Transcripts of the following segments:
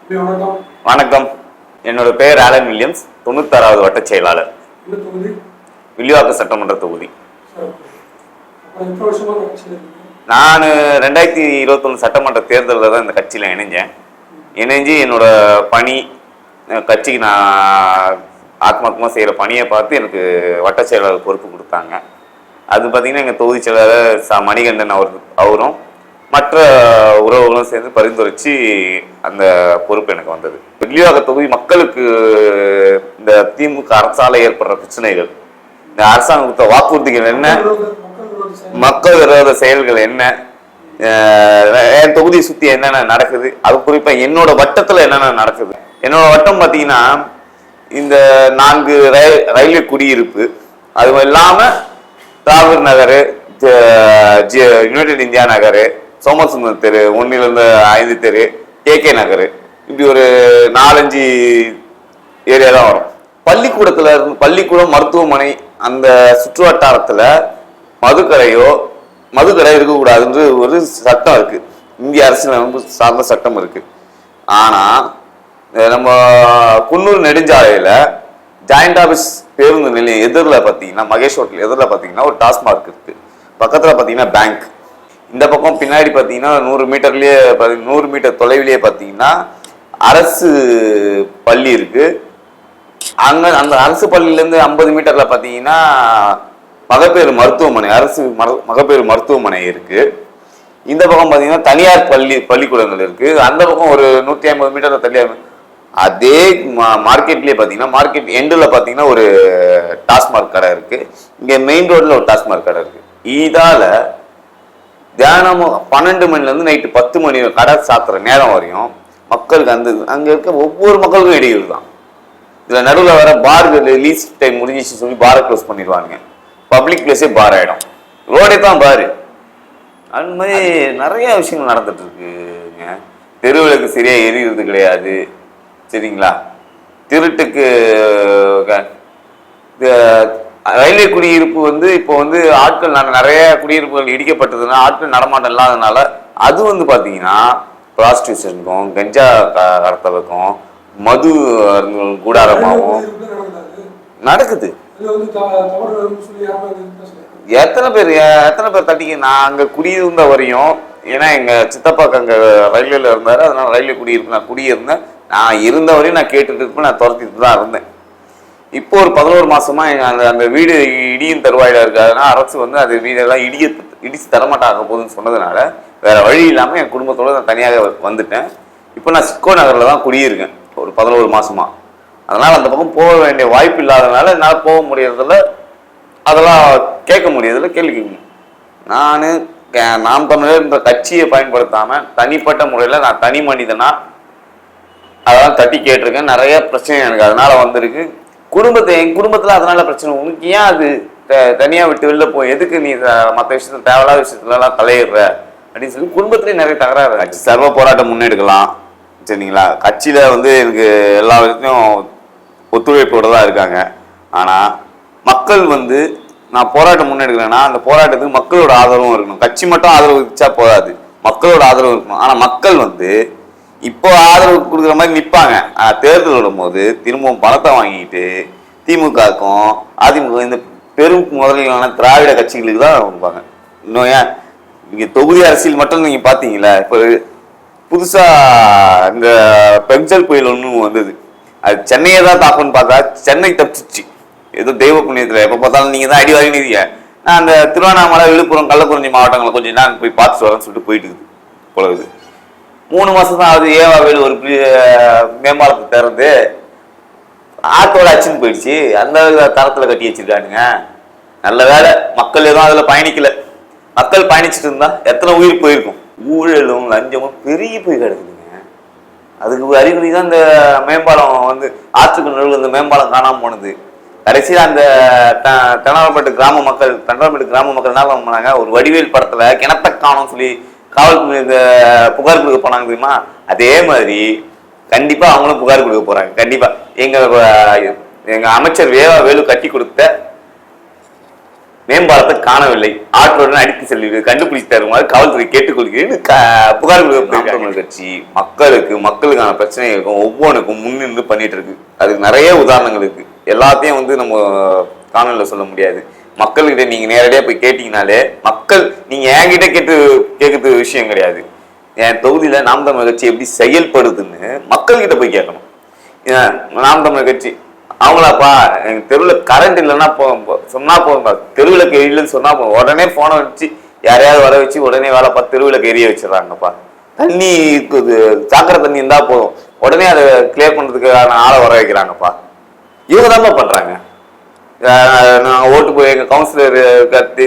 வணக்கம். என்னோட பெயர் ஆலன் வில்லியம்ஸ், 96வது வட்ட செயலாளர், வில்லிவாக்கம் சட்டமன்ற தொகுதி. நான் 2021 சட்டமன்ற தேர்தலில் தான் இந்த கட்சியில் இணைஞ்சு என்னோட பணி கட்சிக்கு நான் ஆத்மாத்மா செய்கிற பணியை பார்த்து எனக்கு வட்ட செயலாளர் பொறுப்பு கொடுத்தாங்க. அது பார்த்திங்கன்னா எங்கள் தொகுதி செயலாளர் மணிகண்டன் அவரும் மற்ற உறவுகளும் சேர்ந்து பரிந்துரைச்சு அந்த பொறுப்பு எனக்கு வந்தது. வில்லிவாக்க தொகுதி மக்களுக்கு இந்த திமுக அரசால் ஏற்படுற பிரச்சனைகள், இந்த அரசாங்கம் கொடுத்த வாக்குறுதிகள் என்ன, மக்கள் விரோத செயல்கள் என்ன, என் தொகுதியை சுற்றி என்னென்ன நடக்குது, அது குறிப்பாக என்னோட வட்டத்தில் என்னென்ன நடக்குது. என்னோட வட்டம் பார்த்தீங்கன்னா இந்த 4 ரயில்வே குடியிருப்பு, அது இல்லாமல் தாகூர் நகர், யுனைடெட் இந்தியா நகர், சோமசுந்தர் தெரு 1லிருந்து 5 தெரு, கேகே நகர், இப்படி ஒரு 4-5 ஏரியா தான் வரும். பள்ளிக்கூடம், மருத்துவமனை, அந்த சுற்று வட்டாரத்தில் மதுக்கடை இருக்கக்கூடாதுன்ற ஒரு சட்டம் இருக்கு, இந்திய அரசியலமைப்பு சார்ந்த சட்டம் இருக்கு. ஆனால் நம்ம குன்னூர் நெடுஞ்சாலையில் ஜாயிண்ட் ஆஃபீஸ் பேருந்து நிலையம் எதிரில் பார்த்தீங்கன்னா, மகேஷ் ஹோட்டல் எதிரில் பார்த்தீங்கன்னா ஒரு டாஸ்மார்க் இருக்கு. பக்கத்தில் பார்த்தீங்கன்னா பேங்க். இந்த பக்கம் பின்னாடி பார்த்தீங்கன்னா 100 மீட்டர் தொலைவிலேயே பார்த்தீங்கன்னா அரசு பள்ளி இருக்கு. அங்கே அந்த அரசு பள்ளியிலேருந்து 50 மீட்டரில் பார்த்தீங்கன்னா மகப்பேறு மருத்துவமனை, அரசு மகப்பேறு மருத்துவமனை இருக்கு. இந்த பக்கம் பார்த்தீங்கன்னா தனியார் பள்ளிக்கூடங்கள் இருக்கு. அந்த பக்கம் ஒரு 150 மீட்டர் தனியார். அதே மார்க்கெட்லேயே பார்த்தீங்கன்னா மார்க்கெட் எண்டில் பார்த்தீங்கன்னா ஒரு டாஸ்மார்க் கடை இருக்கு. இங்கே மெயின் ரோட்டில் ஒரு டாஸ்மார்க் கடை இருக்கு. இதால் தியானமும் 12 மணிலேருந்து நைட்டு 10 மணி கடை சாத்துற நேரம் வரையும் மக்களுக்கு அங்கே இருக்க ஒவ்வொரு மக்களுக்கும் இடையூறு தான். இதில் நடுவில் வர பார் லீஸ் டைம் முடிஞ்சிச்சு சொல்லி பாரை க்ளோஸ் பண்ணிடுவாங்க. பப்ளிக் பிளேஸே பார் ஆகிடும், ரோடே தான் பாரு. அந்த மாதிரி நிறைய விஷயங்கள் நடந்துட்டு இருக்குங்க. தெருவிளக்கு சரியாக எரிகிறது கிடையாது, சரிங்களா? திருட்டுக்கு ரயில்வே குடியிருப்பு இப்போ ஆட்கள் நிறைய குடியிருப்புகள் இடிக்கப்பட்டதுன்னா ஆட்கள் நடமாட்டம் இல்லாததுனால அது பார்த்தீங்கன்னா ப்ராஸ்டியூஷனுக்கும், கஞ்சா கடத்தலுக்கும், மது கூடாரமாகவும் நடக்குது. எத்தனை பேர் தட்டிக்க. நான் அங்கே குடியிருந்த வரையும், ஏன்னா எங்கள் சித்தப்பாக்கு அங்கே ரயில்வேல இருந்தார், அதனால ரயில்வே குடியிருப்பு நான் குடியிருந்தேன். நான் இருந்த வரையும் நான் கேட்டுட்டு இருப்பேன், நான் துரத்திட்டு தான் இருந்தேன். இப்போ ஒரு 11 மாசமா அந்த வீடு இடியும் தருவாயில இருக்காதுன்னா அரசு அது வீடெல்லாம் இடிச்சு தரமாட்டாக போகுதுன்னு சொன்னதுனால வேற வழி இல்லாமல் என் குடும்பத்தோட நான் தனியாக வந்துட்டேன். இப்போ நான் சிக்கோ நகரில் தான் குடியிருக்கேன் ஒரு 11 மாசமா. அதனால் அந்த பக்கம் போக வேண்டிய வாய்ப்பு இல்லாதனால என்னால் போக முடியறதில்ல, அதெல்லாம் கேட்க முடியறதில்ல, கேள்வி கேட்க. நாம் தமிழர்ன்ற கட்சியை பயன்படுத்தாமல் தனிப்பட்ட முறையில் நான் தனி மனிதனா அதெல்லாம் தட்டி கேட்டிருக்கேன். நிறைய பிரச்சனை எனக்கு அதனால வந்திருக்கு. என் குடும்பத்தில் அதனால பிரச்சனை. உனக்கு ஏன் அது தனியாக விட்டு வெளில போய் எதுக்கு நீ மற்ற விஷயத்துல தேவையில்லாத விஷயத்துலலாம் தலையிடுற அப்படின்னு சொல்லி குடும்பத்துலேயும் நிறைய தகராறு. கட்சி சர்வ போராட்டம் முன்னெடுக்கலாம், சரிங்களா? கட்சியில் எனக்கு எல்லா விதத்தையும் ஒத்துழைப்போடு தான் இருக்காங்க. ஆனால் மக்கள் நான் போராட்டம் முன்னெடுக்கிறேன்னா அந்த போராட்டத்துக்கு மக்களோட ஆதரவும் இருக்கணும். கட்சி மட்டும் ஆதரவு வச்சா போதாது, மக்களோட ஆதரவு இருக்கணும். ஆனால் மக்கள் இப்போ ஆதரவு கொடுக்குற மாதிரி நிற்பாங்க. தேர்தல் வரும்போது திரும்பவும் பணத்தை வாங்கிட்டு திமுகவுக்கும் அதிமுக இந்த பெரும் முதலீடான திராவிட கட்சிகளுக்கு தான் கொடுப்பாங்க. இன்னும் ஏன் இங்கே தொகுதி அரசியல் மட்டும் நீங்கள் பார்த்தீங்களா? இப்போ புதுசாக இந்த பெஞ்சல் புயல் ஒன்று வந்தது, அது சென்னையை தான் தாக்குன்னு பார்த்தா சென்னை தப்பிச்சிச்சு. ஏதோ தெய்வ புண்ணியத்தில் எப்போ பார்த்தாலும் நீங்கள் தான் அடி வாங்கினீங்க. நான் அந்த திருவண்ணாமலை, விழுப்புரம், கள்ளக்குறிச்சி மாவட்டங்களை கொஞ்சம் நான் போய் பார்த்துட்டு வரேன்னு சொல்லிட்டு போயிட்டு இருக்குது பொழுது. 3 மாசம் தான் அது ஏவாவேலு ஒரு மேம்பாலத்தை திறந்து ஆத்தோட அச்சுன்னு போயிடுச்சு. அந்த தரத்தில் கட்டி வச்சிருக்கானுங்க. நல்ல வேலை மக்கள் எதுவும் அதில் பயணிக்கல. மக்கள் பயணிச்சுட்டு இருந்தா எத்தனை உயிர் போயிருக்கும். ஊழலும் லஞ்சமும் பெருகி போய் கிடக்குதுங்க. அதுக்கு அறிகுறி தான் இந்த மேம்பாலம் ஆற்றுக்கு நடுவில் இந்த மேம்பாலம் காணாமல் போனது. கடைசியில் அந்த தண்டராம்பேட்டு கிராம மக்கள் என்ன பண்ணாங்க, ஒரு வடிவேல் படத்துல கிணத்த காணும் சொல்லி காவல் புகார் கொடுக்க போனாங்க தெரியுமா? அதே மாதிரி கண்டிப்பா அவங்களும் புகார் கொடுக்க போறாங்க. கண்டிப்பா எங்க அமைச்சர் வேலு கட்டி கொடுத்த மேம்பாலத்தை காணவில்லை, ஆற்றோடு அடித்து செல்வது கண்டுபிடிச்சு தருமாறு காவல்துறை கேட்டுக்கொள்கிறேன் புகார் கொடுக்க கட்சி மக்களுக்கான பிரச்சனைகளுக்கும் ஒவ்வொன்றுக்கும் முன்னின்று பண்ணிட்டு இருக்கு. அதுக்கு நிறைய உதாரணங்கள் இருக்கு. எல்லாத்தையும் வந்து நம்ம காணொலியில் சொல்ல முடியாது. மக்கள்கிட்ட நீங்க நேரடியா போய் கேட்டீங்கனாலே மக்கள் நீங்க என்கிட்ட கேட்கறது விஷயம் கிடையாது. என் தொகுதியில நாம் தமிழர் கட்சி எப்படி செயல்படுதுன்னு மக்கள்கிட்ட போய் கேட்கணும். நாம் தமிழர் கட்சி அவங்களாப்பா எங்க தெருவில் கரண்ட் இல்லைன்னா சொன்னா போதும், தெருவிளக்கு இல்லைன்னு சொன்னா போதும், உடனே போனை வச்சு யாரையாவது வர வச்சு உடனே வேலை பார்த்து தெருவிளக்கு எரிய வச்சிடறாங்கப்பா. தண்ணி இருக்குது, சாக்கடை தண்ணி இருந்தா போதும், உடனே அதை கிளியர் பண்றதுக்கான ஆளை வர வைக்கிறாங்கப்பா. இவங்க தான் பண்றாங்க. நாங்கள் ஓட்டு போய் எங்க கவுன்சிலர்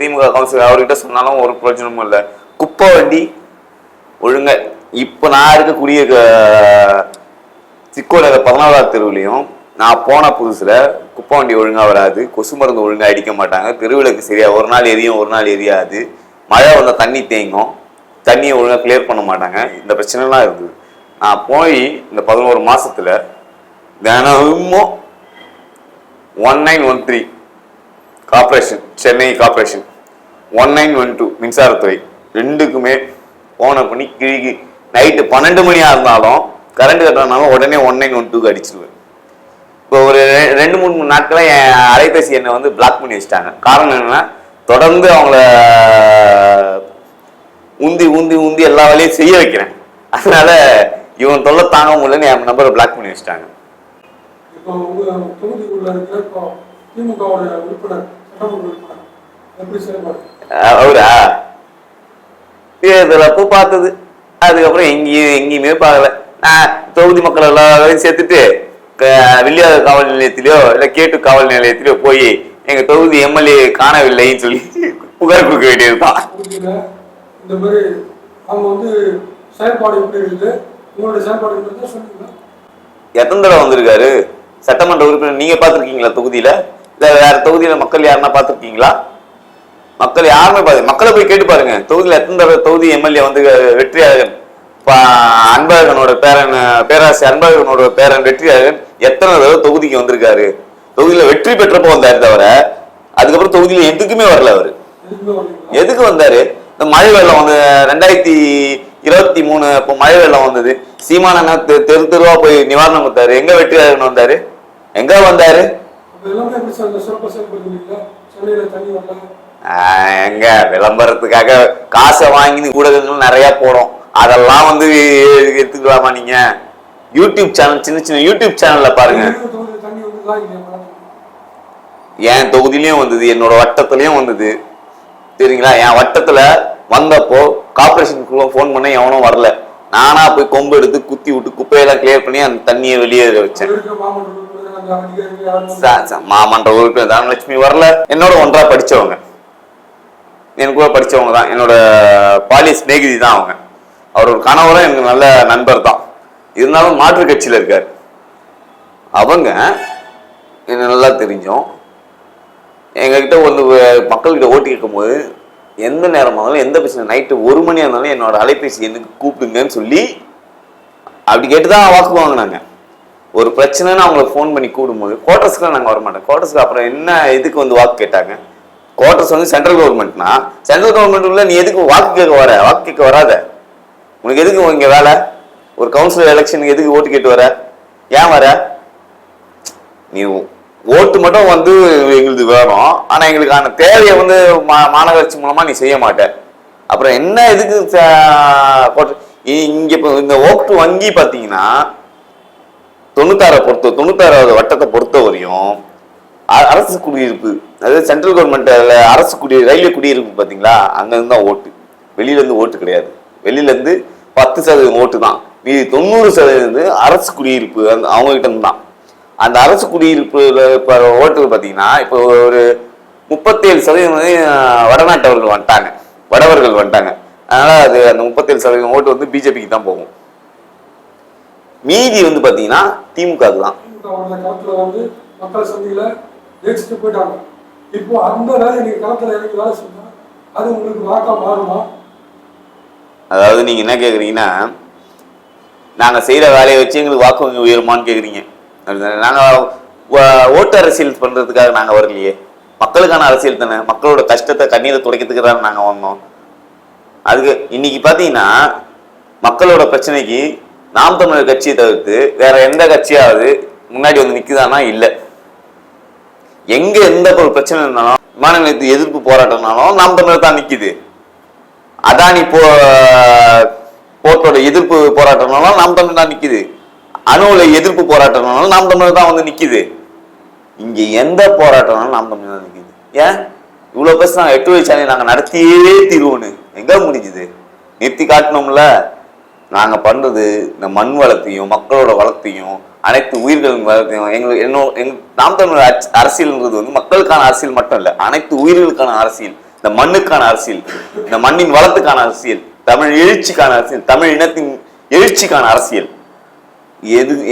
திமுக கவுன்சிலர் அவர்கிட்ட சொன்னாலும் ஒரு பிரச்சனமும் இல்லை. குப்பை வண்டி ஒழுங்க இப்ப நான் இருக்கக்கூடிய சிக்கோ நகர் 14வது தெருவுலையும் நான் போன புதுசுல குப்பை வண்டி ஒழுங்கா வராது, கொசு மருந்து ஒழுங்கா அடிக்க மாட்டாங்க, தெருவிளக்கு சரியா ஒரு நாள் எரியும் ஒரு நாள் எரியாது, மழை வந்த தண்ணி தேங்கும், தண்ணியை ஒழுங்கா கிளியர் பண்ண மாட்டாங்க. இந்த பிரச்சனைலாம் இருக்குது. நான் போய் இந்த 11 மாசத்துல தினமும் 1913 கார்பரேஷன், சென்னை கார்பரேஷன், 1912 மின்சாரத்துறை ரெண்டுக்குமே போன பண்ணி கிழக்கு நைட்டு 12 மணியா இருந்தாலும் கரண்ட் கட்டினாலும் உடனே 1912 அடிச்சிருவேன். இப்போ ஒரு 2-3 நாட்களா என் அலைபேசி என்னை வந்து பிளாக் பண்ணி வச்சுட்டாங்க. காரணம் என்னன்னா தொடர்ந்து அவங்கள உந்தி உந்தி உந்தி எல்லா வேலையும் செய்ய வைக்கிறேன். அதனால இவன் தொல்லை தாங்க முடியலன்னு என் நம்பரை பிளாக் பண்ணி வச்சுட்டாங்க. இப்போ உங்க தொகுதிக்குள்ள இருக்கிற இப்போ திமுகவோட உறுப்பினர் சட்டமன்ற உறுப்பினர் எப்படி செயல்பாடு? அவரா தேர்தல் அப்போ பார்த்தது, அதுக்கப்புறம் எங்கேயுமே பார்க்கல. நான் தொகுதி மக்கள் எல்லாரையும் சேர்த்துட்டு வில்லியாத காவல் நிலையத்திலயோ இல்ல கேட்டு காவல் நிலையத்திலயோ போய் எங்க தொகுதி எம்எல்ஏ காணவில்லைன்னு சொல்லி புகார் கொடுக்க வேண்டியதுதான். இந்த மாதிரி அவங்க வந்து செயல்பாடு எப்படி இருக்குது, உங்களுடைய செயல்பாடு எப்படி சொல்லுங்க. எத்தனை தடவை வந்திருக்காரு சட்டமன்ற உறுப்பினர்? நீங்க பாத்துருக்கீங்களா தொகுதியில? இல்ல வேற தொகுதியில மக்கள் யாருன்னா பாத்துருக்கீங்களா? மக்கள் யாருமே மக்களை போய் கேட்டு பாருங்க. தொகுதியில எத்தனை தடவை தொகுதி எம்எல்ஏ வந்து வெற்றியாளன் அன்பழகனோட பேரன், பேராசிரியர் அன்பழகனோட பேரன் வெற்றியாளன் எத்தனை தடவை தொகுதிக்கு வந்திருக்காரு? தொகுதியில வெற்றி பெற்றப்போ வந்தாரு தவிர அதுக்கப்புறம் தொகுதியில எதுக்குமே வரல. அவரு எதுக்கு வந்தாரு? இந்த மழை வெள்ளம் வந்து 2023 இப்போ மழை வெள்ளம் வந்தது. சீமான தெரு தெருவா போய் நிவாரணம் கொடுத்தாரு. எங்க வெற்றியாளன் வந்தாரு? எங்க வந்தாரு? எங்க விளம்பரத்துக்காக காசை வாங்கி ஊடகங்கள் நிறைய போடும். அதெல்லாம் வந்து எடுத்துக்கலாமா? நீங்க யூடியூப் சேனல், சின்ன சின்ன யூடியூப் சேனல்ல பாருங்க. என் தொகுதியிலயும் வந்தது, என்னோட வட்டத்திலயும் வந்தது. சரிங்களா? என் வட்டத்துல வந்தப்போ கார்பரேஷனுக்குள்ள போன் பண்ண எவனும் வரல. நானா போய் கொம்பு எடுத்து குத்தி விட்டு குப்பையெல்லாம் கிளியர் பண்ணி அந்த தண்ணியை வெளியே வச்சேன். மாமன்ற உறுப்பினர் தனலட்சுமி வரல. என்னோட ஒன்றா படிச்சவங்க, எனக்கு கூட படிச்சவங்க தான், என்னோட பாலிய சிநேகிதி தான் அவங்க. அவரோட கணவரும் எனக்கு நல்ல நண்பர் தான். இருந்தாலும் மாற்று கட்சியில இருக்காரு. அவங்க என்ன நல்லா தெரிஞ்சோம். எங்ககிட்ட வந்து மக்கள்கிட்ட ஓட்டு கேட்கும் போது எந்த நேரமாக இருந்தாலும் எந்த பிரச்சனை நைட்டு 1 மணியா இருந்தாலும் என்னோட அலைபேசி எனக்கு கூப்பிடுங்கன்னு சொல்லி அப்படி கேட்டுதான் வாக்கு வாங்கினாங்க. ஒரு பிரச்சனைன்னு அவங்களை ஃபோன் பண்ணி கூடும்போது குவார்டர்ஸ்க்குலாம் நாங்கள் வரமாட்டோம். குவார்டர்ஸ்க்கு அப்புறம் என்ன இதுக்கு வந்து வாக்கு கேட்டாங்க? குவார்டர்ஸ் வந்து சென்ட்ரல் கவர்மெண்ட்னா சென்ட்ரல் கவர்மெண்ட்டுக்குள்ள நீ எதுக்கு வாக்கு கேட்க வராத? உனக்கு எதுக்கு இங்க வேலை? ஒரு கவுன்சிலர் எலெக்ஷனுக்கு எதுக்கு ஓட்டு கேட்டு வர? ஏன் வர? நீ ஓட்டு மட்டும் வந்து எங்களுக்கு வேணும், ஆனா எங்களுக்கான தேவையை வந்து மாநகராட்சி மூலமா நீ செய்ய மாட்ட. அப்புறம் என்ன எதுக்கு இங்க இந்த ஓட்டு வங்கி பாத்தீங்கன்னா 96வது வட்டத்தை பொறுத்த வரையும் அரசு குடியிருப்பு, அதாவது சென்ட்ரல் கவர்மெண்ட் அரசு ரயில்வே குடியிருப்பு பாத்தீங்களா, அங்க இருந்து தான் ஓட்டு. வெளியில இருந்து ஓட்டு கிடையாது. வெளியில இருந்து 10% ஓட்டு தான். மீதி 90% அரசு குடியிருப்பு அவங்க கிட்ட இருந்து தான். அந்த அரசு குடியிருப்பு ஓட்டு பாத்தீங்கன்னா இப்போ ஒரு 37% வடநாட்டவர்கள் வந்துட்டாங்க. அதனால அது அந்த 37% ஓட்டு வந்து பிஜேபிக்கு தான் போகும். மீதி வந்து பாத்தீங்கன்னா திமுக தான். அதாவது நீங்க என்ன கேக்குறீங்கன்னா, நாங்க செய்யற வேலையை வச்சு எங்களுக்கு வாக்கு உயருமான்னு கேக்குறீங்க. நாங்க ஓட்டு அரசியல் பண்றதுக்காக நாங்க வரலையே. மக்களுக்கான அரசியல் தானே, மக்களோட கஷ்டத்தை கண்ணீரை துடைக்கிறதுக்கு தான் நாங்க வந்தோம். அதுக்கு இன்னைக்கு பாத்தீங்கன்னா மக்களோட பிரச்சனைக்கு நாம் தமிழர் கட்சியை தவிர்த்து வேற எந்த கட்சியாவது முன்னாடி வந்து நிக்குதானா? இல்ல. எங்க எந்த ஒரு பிரச்சனை இருந்தாலும் விமான நிலையத்து எதிர்ப்பு போராட்டம்னாலும் நாம் தமிழர் தான் நிக்குது. அதானி போர்ட்டோட எதிர்ப்பு போராட்டம்னாலும் நாம் தமிழர் தான் நிக்குது. அணுவுல எதிர்ப்பு போராட்டம்னாலும் நாம் தமிழர் தான் வந்து நிக்குது. இங்க எந்த போராட்டம்னாலும் நாம் தமிழர் தான் நிக்குது. ஏன் இவ்வளவு பேச நாங்க 8 வயசாலே நாங்க நடத்தியே தீர்வோன்னு எங்க முடிஞ்சுது? நிறுத்தி காட்டணும்ல. நாங்க பண்றது இந்த மண் வளத்தையும் மக்களோட வளத்தையும் அனைத்து உயிர்களின் வளத்தையும் எங்க நாம் தமிழர் அரசியல்ன்றது வந்து மக்களுக்கான அரசியல் மட்டும் இல்ல, அனைத்து உயிர்களுக்கான அரசியல், இந்த மண்ணுக்கான அரசியல், இந்த மண்ணின் வளத்துக்கான அரசியல், தமிழ் எழுச்சிக்கான அரசியல், தமிழ் இனத்தின் எழுச்சிக்கான அரசியல்.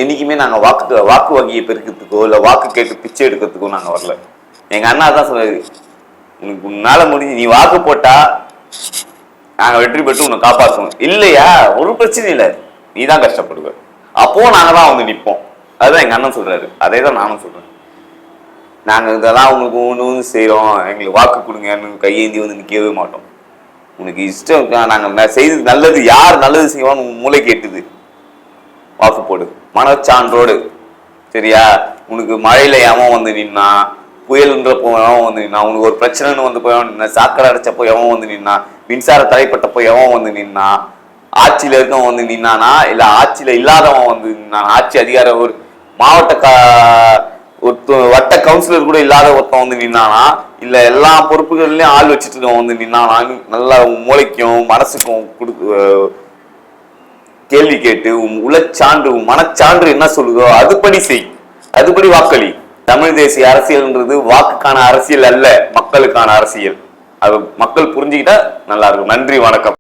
என்னைக்குமே நாங்க வாக்கு வங்கியை பெருக்கிறதுக்கோ இல்ல வாக்கு கேட்டு பிச்சை எடுக்கிறதுக்கோ நாங்க வரல. எங்க அண்ணா தான் சொல்றாரு, உனக்கு உன்னால முடிஞ்சு நீ வாக்கு போட்டா நாங்க வெற்றி பெற்று உன்னை காப்பாற்றணும். இல்லையா ஒரு பிரச்சனை இல்லை, நீ தான் கஷ்டப்படுவ, அப்போ நாங்க தான் வந்து நிற்போம். அதுதான் எங்க அண்ணன் சொல்றாரு, அதே தான் நானும் சொல்றேன். நாங்க இதெல்லாம் உங்களுக்கு ஒன்று செய்யறோம், எங்களுக்கு வாக்கு கொடுங்கன்னு கையேந்தி வந்து நிற்கவே மாட்டோம். உனக்கு இஷ்டம் நாங்க செய்து நல்லது, யார் நல்லது செய்வோம் மூளை கேட்டுது, வாக்கு போடு மனச்சான்றோடு. சரியா? உனக்கு மழையில எவன் வந்து நின்னா, புயல்ன்றப்போ எவன் வந்து நின்னா, உனக்கு ஒரு பிரச்சனைன்னு வந்து போய் நின்னா, சாக்கடை அடைச்சப்போ எவன் வந்து நின்னா, மின்சார தடைப்பட்டப்போ எவன் வந்து நின்னா, ஆட்சியில இருக்கவன் வந்து நின்னானா இல்ல ஆட்சியில இல்லாதவன் வந்து நின்னானா, ஆட்சி அதிகார ஒரு மாவட்ட வட்ட கவுன்சிலர் கூட இல்லாத ஒருத்தன் வந்து நின்னானா, இல்ல எல்லா பொறுப்புகள்லயும் ஆள் வச்சுட்டு இருக்கவன் வந்து நின்னானா, நல்லா மூளைக்கும் மனசுக்கும் கேள்வி கேட்டு உளச்சான்று மனச்சான்று என்ன சொல்லுதோ அதுபடி செய், அதுபடி வாக்களி. தமிழ் தேசிய அரசியல்ன்றது வாக்குக்கான அரசியல் அல்ல, மக்களுக்கான அரசியல். அது மக்கள் புரிஞ்சுக்கிட்டா நல்லா இருக்கும். நன்றி, வணக்கம்.